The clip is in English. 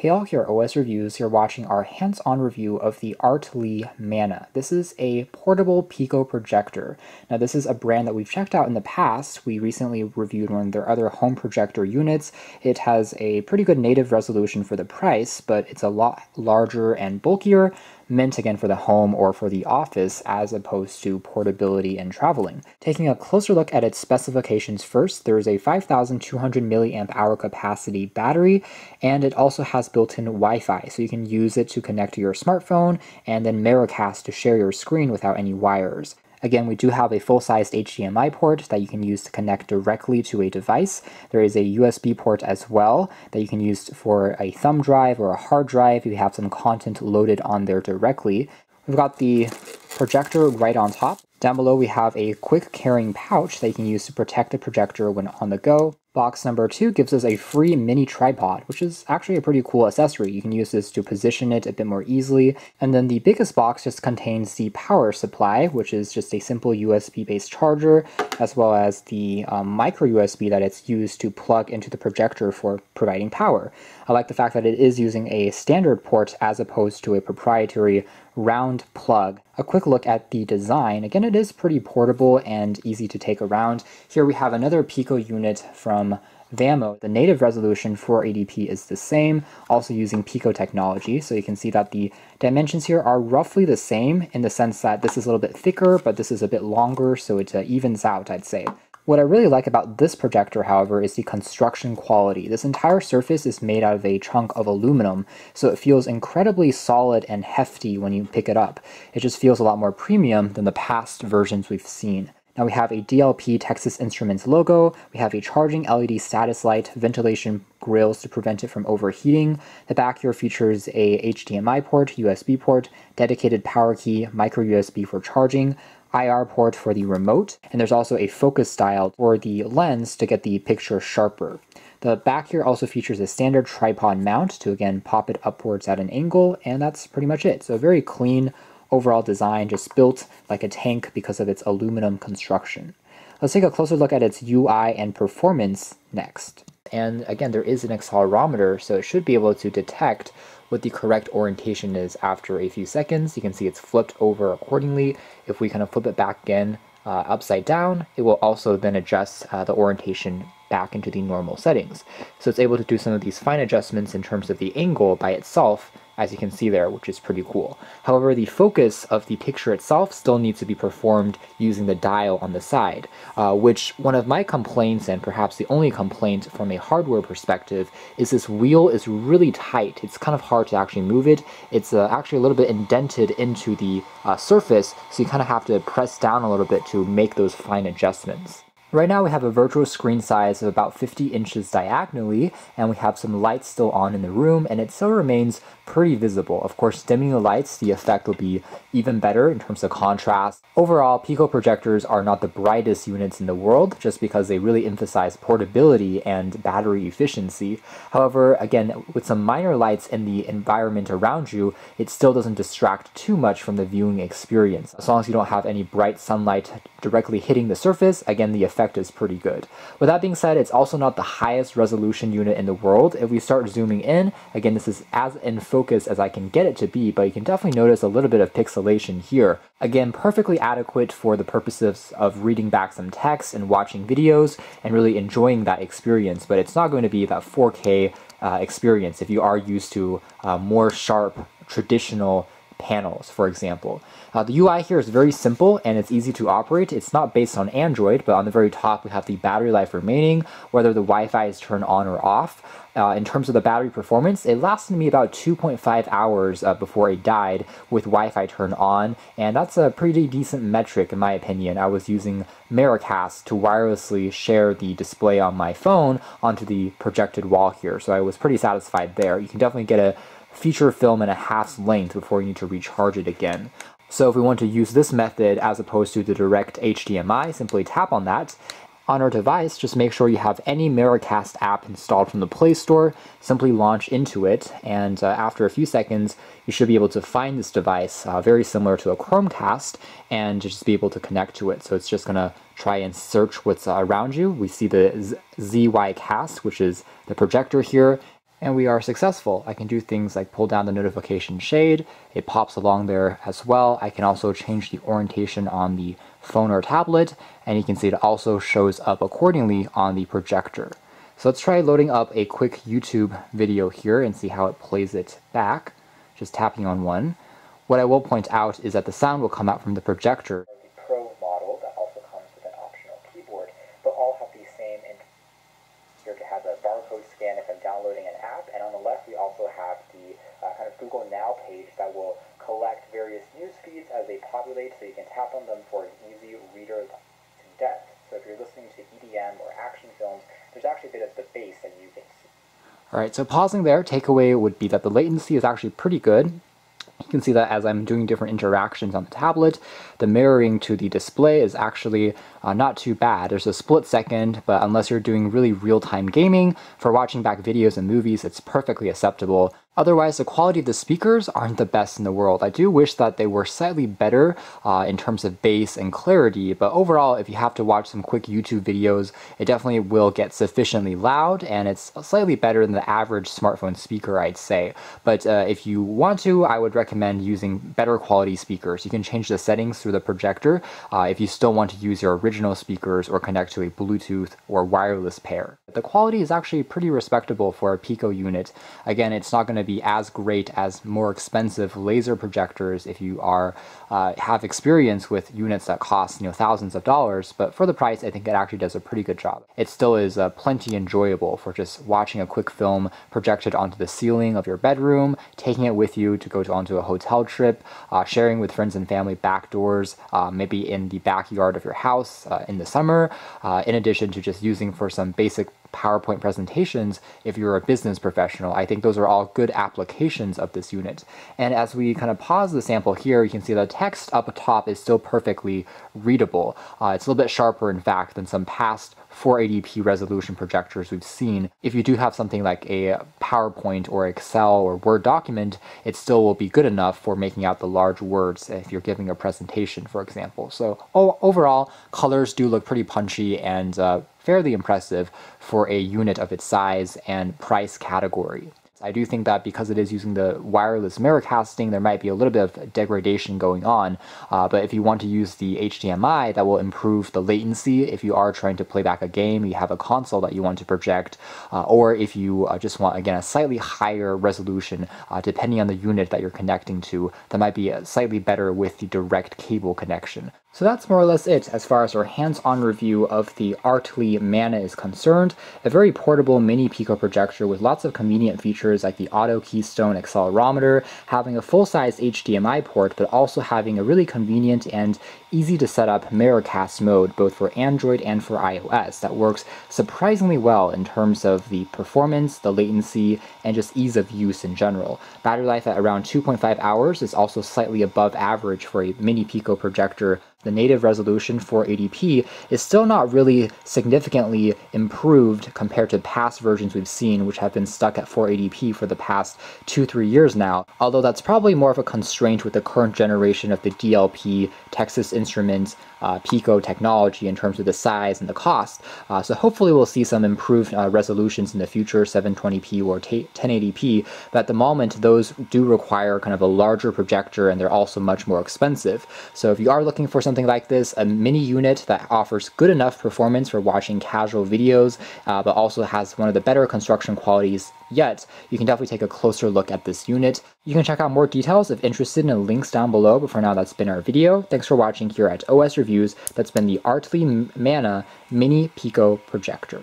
Hey all, here at OS Reviews. You're watching our hands-on review of the Artlii Mana. This is a portable Pico projector. Now this is a brand that we've checked out in the past. We recently reviewed one of their other home projector units. It has a pretty good native resolution for the price, but it's a lot larger and bulkier, meant again for the home or for the office as opposed to portability and traveling. Taking a closer look at its specifications first, there is a 5,200 milliamp hour capacity battery, and it also has built-in Wi-Fi, so you can use it to connect to your smartphone and then Miracast to share your screen without any wires. Again, we do have a full-sized HDMI port that you can use to connect directly to a device. There is a USB port as well that you can use for a thumb drive or a hard drive if you have some content loaded on there directly. We've got the projector right on top. Down below we have a quick carrying pouch that you can use to protect the projector when on the go. Box number 2 gives us a free mini tripod, which is actually a pretty cool accessory. You can use this to position it a bit more easily. And then the biggest box just contains the power supply, which is just a simple USB-based charger, as well as the micro USB that it's used to plug into the projector for providing power. I like the fact that it is using a standard port as opposed to a proprietary round plug. A quick look at the design. Again, it is pretty portable and easy to take around. Here we have another Pico unit from Vamo. The native resolution for ADP is the same, also using Pico technology, so you can see that the dimensions here are roughly the same in the sense that this is a little bit thicker, but this is a bit longer, so it evens out, I'd say. What I really like about this projector, however, is the construction quality. This entire surface is made out of a chunk of aluminum, so it feels incredibly solid and hefty when you pick it up. It just feels a lot more premium than the past versions we've seen. Now we have a DLP Texas Instruments logo, we have a charging LED status light, ventilation grills to prevent it from overheating. The back here features a HDMI port, USB port, dedicated power key, micro USB for charging, IR port for the remote, and there's also a focus dial for the lens to get the picture sharper. The back here also features a standard tripod mount to again pop it upwards at an angle, and that's pretty much it. So very clean overall design, just built like a tank because of its aluminum construction. Let's take a closer look at its UI and performance next. And again, there is an accelerometer, so it should be able to detect what the correct orientation is after a few seconds. You can see it's flipped over accordingly. If we kind of flip it back again upside down, it will also then adjust the orientation back into the normal settings. So it's able to do some of these fine adjustments in terms of the angle by itself, as you can see there, which is pretty cool. However, the focus of the picture itself still needs to be performed using the dial on the side, which one of my complaints, and perhaps the only complaint from a hardware perspective, is this wheel is really tight. It's kind of hard to actually move it. It's actually a little bit indented into the surface, so you kind of have to press down a little bit to make those fine adjustments. Right now we have a virtual screen size of about 50 inches diagonally, and we have some lights still on in the room, and it still remains pretty visible. Of course, dimming the lights, the effect will be even better in terms of contrast. Overall, Pico projectors are not the brightest units in the world, just because they really emphasize portability and battery efficiency. However, again, with some minor lights in the environment around you, it still doesn't distract too much from the viewing experience. As long as you don't have any bright sunlight directly hitting the surface, again, the effect is pretty good. With that being said, it's also not the highest resolution unit in the world. If we start zooming in, again, this is as in focus as I can get it to be, but you can definitely notice a little bit of pixelation here. Again, perfectly adequate for the purposes of reading back some text and watching videos and really enjoying that experience, but it's not going to be that 4K experience if you are used to more sharp, traditional panels, for example. The UI here is very simple and it's easy to operate. It's not based on Android, but on the very top we have the battery life remaining, whether the Wi-Fi is turned on or off. In terms of the battery performance, it lasted me about 2.5 hours before it died with Wi-Fi turned on, and that's a pretty decent metric in my opinion. I was using Miracast to wirelessly share the display on my phone onto the projected wall here, so I was pretty satisfied there. You can definitely get a feature film and a half's length before you need to recharge it again. So if we want to use this method as opposed to the direct HDMI, simply tap on that. On our device, just make sure you have any Miracast app installed from the Play Store, simply launch into it, and after a few seconds, you should be able to find this device, very similar to a Chromecast, and just be able to connect to it. So it's just going to try and search what's around you. We see the ZY Cast, which is the projector here, And we are successful. I can do things like pull down the notification shade. It pops along there as well. I can also change the orientation on the phone or tablet, and you can see it also shows up accordingly on the projector. So let's try loading up a quick YouTube video here and see how it plays it back. Just tapping on one. What I will point out is that the sound will come out from the projector. The Pro model that also comes with an optional keyboard, but all have the same. Here to have a barcode scan if I'm downloading an app, and on the left we also have the kind of Google Now page that will collect various news feeds as they populate, so you can tap on them for an easy reader to depth. So if you're listening to EDM or action films, there's actually a bit of the bass that you can see. Alright, so pausing there, takeaway would be that the latency is actually pretty good. You can see that as I'm doing different interactions on the tablet, the mirroring to the display is actually not too bad. There's a split second, but unless you're doing really real-time gaming, for watching back videos and movies, it's perfectly acceptable. Otherwise, the quality of the speakers aren't the best in the world. I do wish that they were slightly better in terms of bass and clarity, but overall, if you have to watch some quick YouTube videos, it definitely will get sufficiently loud, and it's slightly better than the average smartphone speaker, I'd say. But if you want to, I would recommend using better quality speakers. You can change the settings through the projector if you still want to use your original speakers or connect to a Bluetooth or wireless pair. The quality is actually pretty respectable for a Pico unit. Again, it's not going to be as great as more expensive laser projectors if you are have experience with units that cost thousands of dollars, but for the price I think it actually does a pretty good job. It still is plenty enjoyable for just watching a quick film projected onto the ceiling of your bedroom, taking it with you to go onto a hotel trip, sharing with friends and family backdoors, maybe in the backyard of your house in the summer, in addition to just using for some basic PowerPoint presentations if you're a business professional. I think those are all good applications of this unit. And as we kind of pause the sample here, you can see the text up top is still perfectly readable. It's a little bit sharper, in fact, than some past 480p resolution projectors we've seen. If you do have something like a PowerPoint or Excel or Word document, it still will be good enough for making out the large words if you're giving a presentation, for example. So overall, colors do look pretty punchy and fairly impressive for a unit of its size and price category. I do think that because it is using the wireless Miracasting, there might be a little bit of degradation going on, but if you want to use the HDMI, that will improve the latency if you are trying to play back a game, you have a console that you want to project, or if you just want, again, a slightly higher resolution, depending on the unit that you're connecting to, that might be slightly better with the direct cable connection. So that's more or less it as far as our hands-on review of the Artlii Mana is concerned. A very portable mini Pico projector with lots of convenient features like the auto Keystone accelerometer, having a full-size HDMI port, but also having a really convenient and easy to set up Miracast mode, both for Android and for iOS, that works surprisingly well in terms of the performance, the latency, and just ease of use in general. Battery life at around 2.5 hours is also slightly above average for a mini Pico projector. The native resolution 480p is still not really significantly improved compared to past versions we've seen, which have been stuck at 480p for the past 2-3 years now, although that's probably more of a constraint with the current generation of the DLP Texas Instruments Pico technology in terms of the size and the cost. So hopefully we'll see some improved resolutions in the future, 720p or 1080p, but at the moment those do require kind of a larger projector and they're also much more expensive. So if you are looking for something like this, a mini unit that offers good enough performance for watching casual videos, but also has one of the better construction qualities yet, you can definitely take a closer look at this unit. You can check out more details if interested in the links down below, but for now that's been our video. Thanks for watching here at OS Reviews. That's been the Artlii Mana Mini Pico Projector.